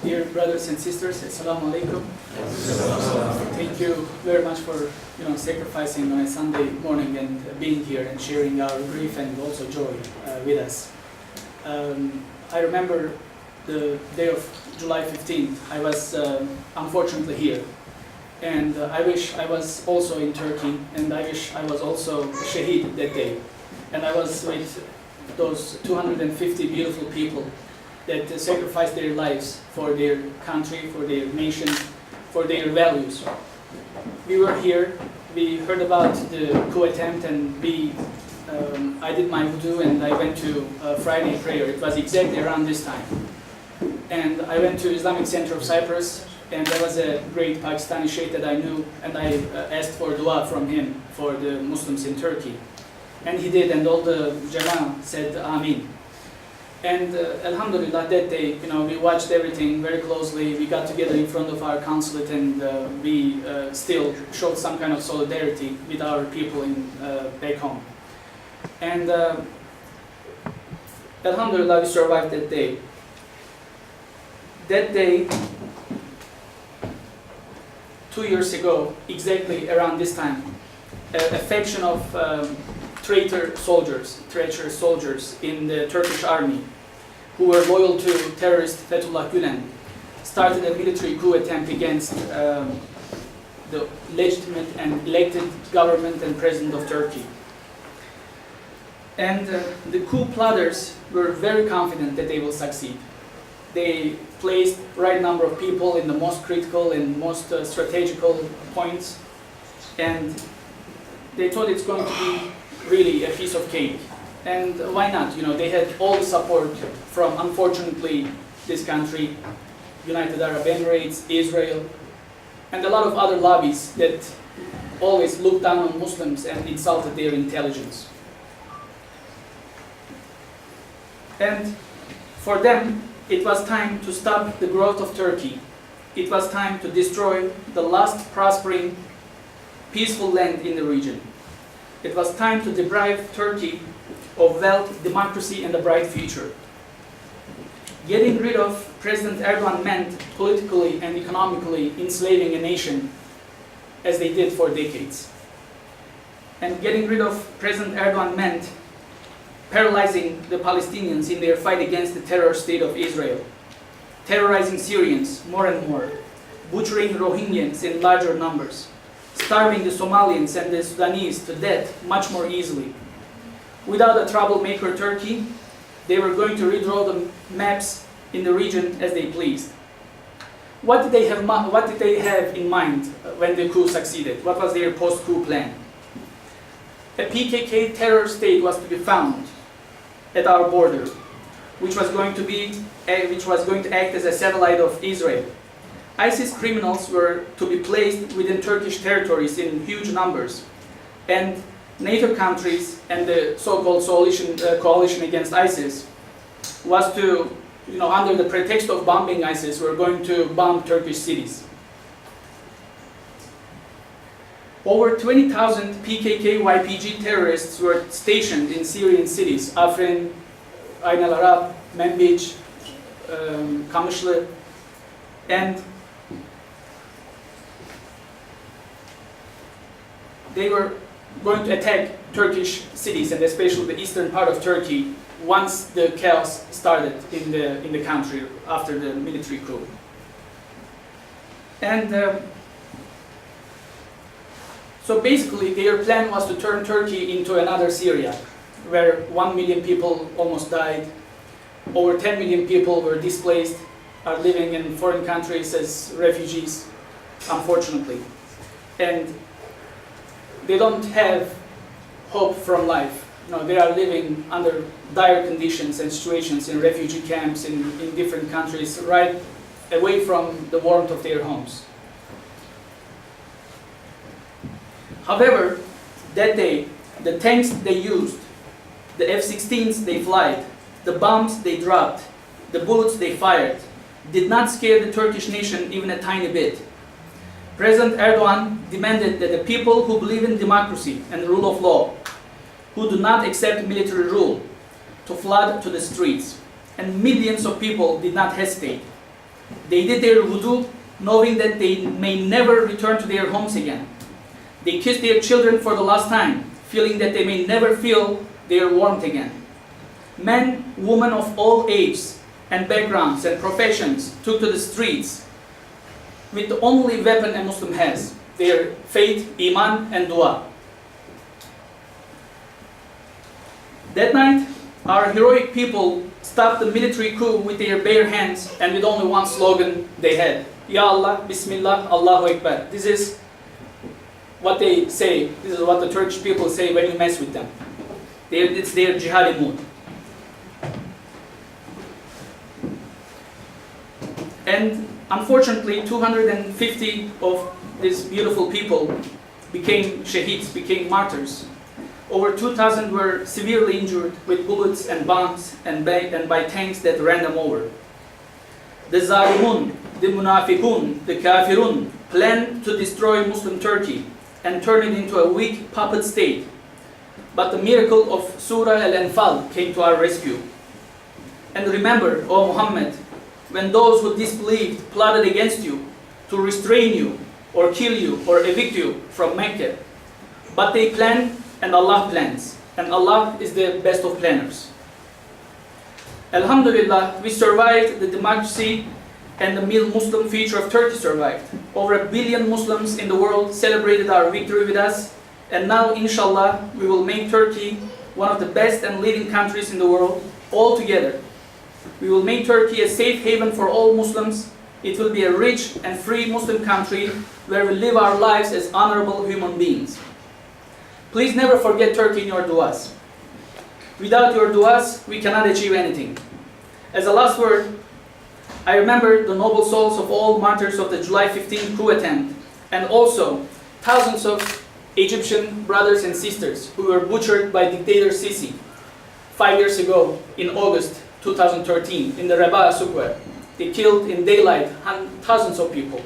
Dear brothers and sisters, Assalamu alaikum. Thank you very much for sacrificing on a Sunday morning and being here and sharing our grief and also joy with us. I remember the day of July 15th. I was unfortunately here, and I wish I was also in Turkey, and I wish I was also a shaheed that day. And I was with those 250 beautiful people that sacrificed their lives for their country, for their nation, for their values. We were here, we heard about the coup attempt, and I did my wudu and I went to Friday prayer. It was exactly around this time. And I went to Islamic Center of Cyprus, and there was a great Pakistani sheikh that I knew, and I asked for dua from him for the Muslims in Turkey. And he did, and all the Jama'ah said Ameen. And Alhamdulillah, that day, we watched everything very closely. We got together in front of our consulate, and we still showed some kind of solidarity with our people back home. And Alhamdulillah, we survived that day. That day, 2 years ago, exactly around this time, a faction of treacherous soldiers in the Turkish army, who were loyal to terrorist Fetullah Gulen, started a military coup attempt against the legitimate and elected government and president of Turkey. And the coup plotters were very confident that they will succeed. They placed the right number of people in the most critical and most strategical points, and they thought it's going to be really a piece of cake. And why not? They had all the support from, unfortunately, this country, United Arab Emirates, Israel, and a lot of other lobbies that always looked down on Muslims and insulted their intelligence. And for them, it was time to stop the growth of Turkey. It was time to destroy the last prospering, peaceful land in the region. It was time to deprive Turkey of wealth, democracy, and a bright future. Getting rid of President Erdogan meant politically and economically enslaving a nation, as they did for decades. And getting rid of President Erdogan meant paralyzing the Palestinians in their fight against the terror state of Israel, terrorizing Syrians more and more, butchering Rohingyans in larger numbers, starving the Somalians and the Sudanese to death much more easily. Without a troublemaker Turkey, they were going to redraw the maps in the region as they pleased. What did they have in mind when the coup succeeded? What was their post-coup plan? A PKK terror state was to be found at our border, which was going to act as a satellite of Israel. ISIS criminals were to be placed within Turkish territories in huge numbers, and NATO countries and the so-called coalition against ISIS was to, under the pretext of bombing ISIS, were going to bomb Turkish cities. Over 20,000 PKK YPG terrorists were stationed in Syrian cities: Afrin, Ain al-Arab, Manbij, Kamışlı, and they were going to attack Turkish cities, and especially the eastern part of Turkey, once the chaos started in the country after the military coup. And so basically their plan was to turn Turkey into another Syria, where 1 million people almost died, over 10 million people were displaced, are living in foreign countries as refugees, unfortunately. And they don't have hope from life. They are living under dire conditions and situations in refugee camps in different countries, right away from the warmth of their homes. However, that day, the tanks they used, the F-16s they flight, the bombs they dropped, the bullets they fired, did not scare the Turkish nation even a tiny bit. President Erdogan demanded that the people who believe in democracy and the rule of law, who do not accept military rule, to flood to the streets. And millions of people did not hesitate. They did their wudu knowing that they may never return to their homes again. They kissed their children for the last time, feeling that they may never feel their warmth again. Men, women of all ages and backgrounds and professions took to the streets with the only weapon a Muslim has, their faith, iman and dua. That night, our heroic people stopped the military coup with their bare hands and with only one slogan they had: Ya Allah, Bismillah, Allahu Akbar. This is what they say, this is what the Turkish people say when you mess with them. It's their jihadi mood. And unfortunately, 250 of these beautiful people became shaheeds, became martyrs. Over 2,000 were severely injured with bullets and bombs and by tanks that ran them over. The Zalimun, the Munafiqun, the Kafirun planned to destroy Muslim Turkey and turn it into a weak puppet state. But the miracle of Surah Al-Anfal came to our rescue. And remember, O Muhammad, when those who disbelieved plotted against you to restrain you or kill you or evict you from Mecca, but they planned and Allah plans, and Allah is the best of planners. Alhamdulillah, we survived the democracy and the Muslim future of Turkey survived. Over 1 billion Muslims in the world celebrated our victory with us, and now inshallah we will make Turkey one of the best and leading countries in the world all together. We will make Turkey a safe haven for all Muslims. It will be a rich and free Muslim country where we live our lives as honorable human beings. Please never forget Turkey in your du'as. Without your du'as, we cannot achieve anything. As a last word, I remember the noble souls of all martyrs of the July 15 coup attempt, and also thousands of Egyptian brothers and sisters who were butchered by dictator Sisi 5 years ago in August 2013 in the Rabaa Square. They killed in daylight thousands of people.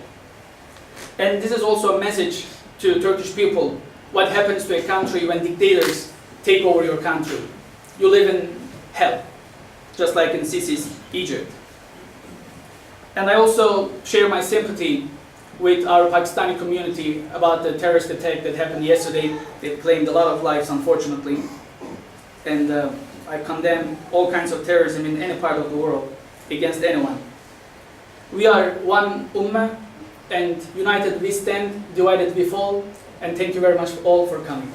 And this is also a message to Turkish people. What happens to a country when dictators take over your country? You live in hell, just like in Sisi's Egypt. And I also share my sympathy with our Pakistani community about the terrorist attack that happened yesterday. It claimed a lot of lives, unfortunately. And I condemn all kinds of terrorism in any part of the world against anyone. We are one ummah, and united we stand, divided we fall. And thank you very much all for coming.